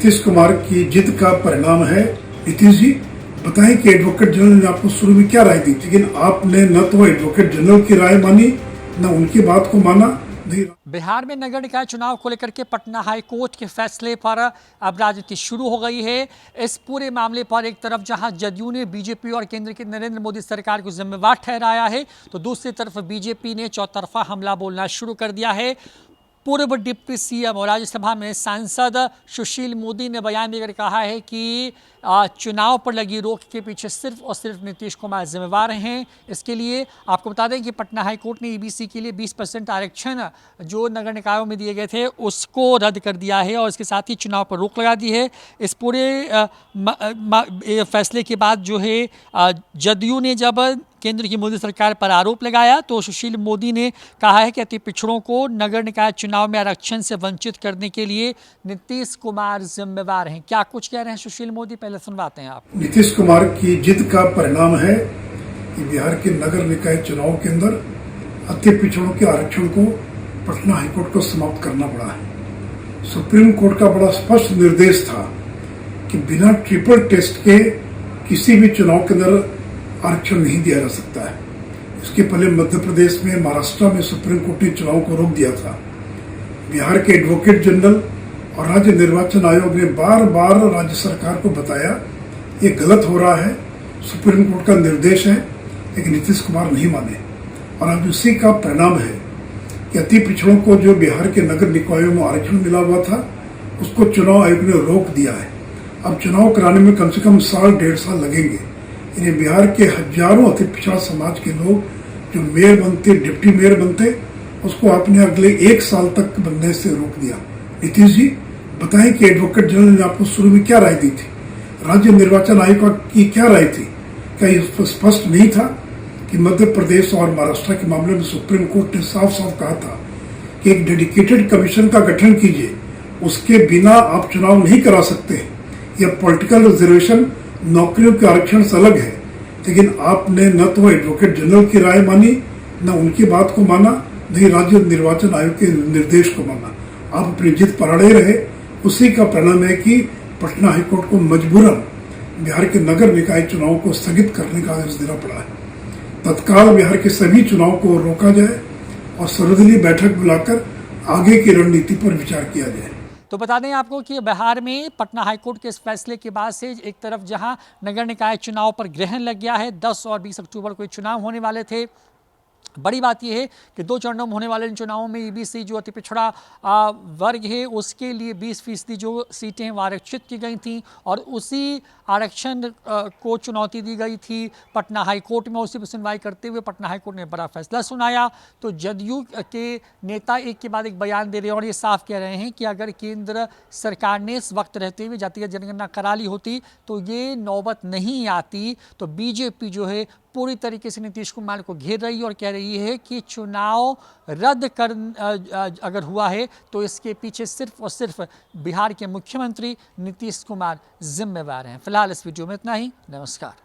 नीतीश कुमार की जिद का परिणाम है। नीतीश जी बताएं कि एडवोकेट जनरल ने आपको शुरू में क्या राय दी, लेकिन आपने न तो एडवोकेट जनरल की राय मानी न उनकी बात को माना। बिहार में नगर निकाय चुनाव को लेकर के पटना हाई कोर्ट के फैसले पर अब राजनीति शुरू हो गई है। इस पूरे मामले पर एक तरफ जहां जदयू ने बीजेपी और केंद्र की नरेंद्र मोदी सरकार को जिम्मेवार ठहराया है, तो दूसरी तरफ बीजेपी ने चौतरफा हमला बोलना शुरू कर दिया है। पूर्व डिप्टी सीएम और राज्यसभा में सांसद सुशील मोदी ने बयान देकर कहा है कि चुनाव पर लगी रोक के पीछे सिर्फ और सिर्फ नीतीश कुमार जिम्मेवार हैं। इसके लिए आपको बता दें कि पटना हाई कोर्ट ने ईबीसी के लिए 20% आरक्षण जो नगर निकायों में दिए गए थे उसको रद्द कर दिया है और इसके साथ ही चुनाव पर रोक लगा दी है। इस पूरे फैसले के बाद जो है जदयू ने जब केंद्र की मोदी सरकार पर आरोप लगाया तो सुशील मोदी ने कहा है कि अति पिछड़ों को नगर निकाय चुनाव में आरक्षण से वंचित करने के लिए नीतीश कुमार जिम्मेवार हैं। क्या कुछ कह रहे हैं सुशील मोदी, पहले सुनवाते हैं आप। नीतीश कुमार की जिद का परिणाम है कि बिहार के नगर निकाय चुनाव के अंदर अति पिछड़ों के आरक्षण को पटना हाईकोर्ट को समाप्त करना पड़ा है। सुप्रीम कोर्ट का बड़ा स्पष्ट निर्देश था कि बिना ट्रिपल टेस्ट के किसी भी चुनाव के अंदर आरक्षण नहीं दिया जा सकता है। इसके पहले मध्य प्रदेश में, महाराष्ट्र में सुप्रीम कोर्ट ने चुनाव को रोक दिया था। बिहार के एडवोकेट जनरल और राज्य निर्वाचन आयोग ने बार बार राज्य सरकार को बताया ये गलत हो रहा है, सुप्रीम कोर्ट का निर्देश है, लेकिन नीतीश कुमार नहीं माने। और अब उसी का परिणाम है कि अति पिछड़ों को जो बिहार के नगर निकायों में आरक्षण मिला हुआ था उसको चुनाव आयोग ने रोक दिया है। अब चुनाव कराने में कम से कम साल 1.5 साल लगेंगे। इन्हें बिहार के हजारों अति पिछड़ा समाज के लोग जो मेयर बनते, डिप्टी मेयर बनते, उसको आपने अगले 1 साल तक बनने से रोक दिया। नीतीश जी बताएं कि एडवोकेट जनरल ने आपको शुरू में क्या राय दी थी, राज्य निर्वाचन आयोग की क्या राय थी? क्या ये स्पष्ट नहीं था कि मध्य प्रदेश और महाराष्ट्र के मामले में सुप्रीम कोर्ट ने साफ साफ कहा था कि एक डेडिकेटेड कमीशन का गठन कीजिए, उसके बिना आप चुनाव नहीं करा सकते। यह पॉलिटिकल रिजर्वेशन नौकरियों के आरक्षण से अलग है, लेकिन आपने न तो एडवोकेट जनरल की राय मानी न उनकी बात को माना, न राज्य निर्वाचन आयोग के निर्देश को माना। आप अपनी जिद पर अड़े रहे। उसी का परिणाम है कि पटना हाईकोर्ट को मजबूरन बिहार के नगर निकाय चुनाव को स्थगित करने का आदेश देना पड़ा है। तत्काल बिहार के सभी चुनाव को रोका जाए और सर्वदलीय बैठक बुलाकर आगे की रणनीति पर विचार किया जाए। तो बता दें आपको कि बिहार में पटना हाईकोर्ट के इस फैसले के बाद से एक तरफ जहां नगर निकाय चुनाव पर ग्रहण लग गया है, 10 और 20 अक्टूबर को चुनाव होने वाले थे। बड़ी बात यह है कि 2 चरणों में होने वाले इन चुनावों में ईबीसी जो अति पिछड़ा वर्ग है उसके लिए 20% जो सीटें वो आरक्षित की गई थी और उसी आरक्षण को चुनौती दी गई थी पटना हाई कोर्ट में। उसी पर सुनवाई करते हुए पटना हाई कोर्ट ने बड़ा फैसला सुनाया। तो जदयू के नेता एक के बाद एक बयान दे रहे हैं और ये साफ कह रहे हैं कि अगर केंद्र सरकार ने इस वक्त रहते हुए जातिगत जनगणना करा ली होती तो ये नौबत नहीं आती। तो बीजेपी जो है पूरी तरीके से नीतीश कुमार को घेर रही है और कह रही है कि चुनाव रद्द कर अगर हुआ है तो इसके पीछे सिर्फ और सिर्फ बिहार के मुख्यमंत्री नीतीश कुमार जिम्मेवार हैं। फिलहाल इस वीडियो में इतना ही। नमस्कार।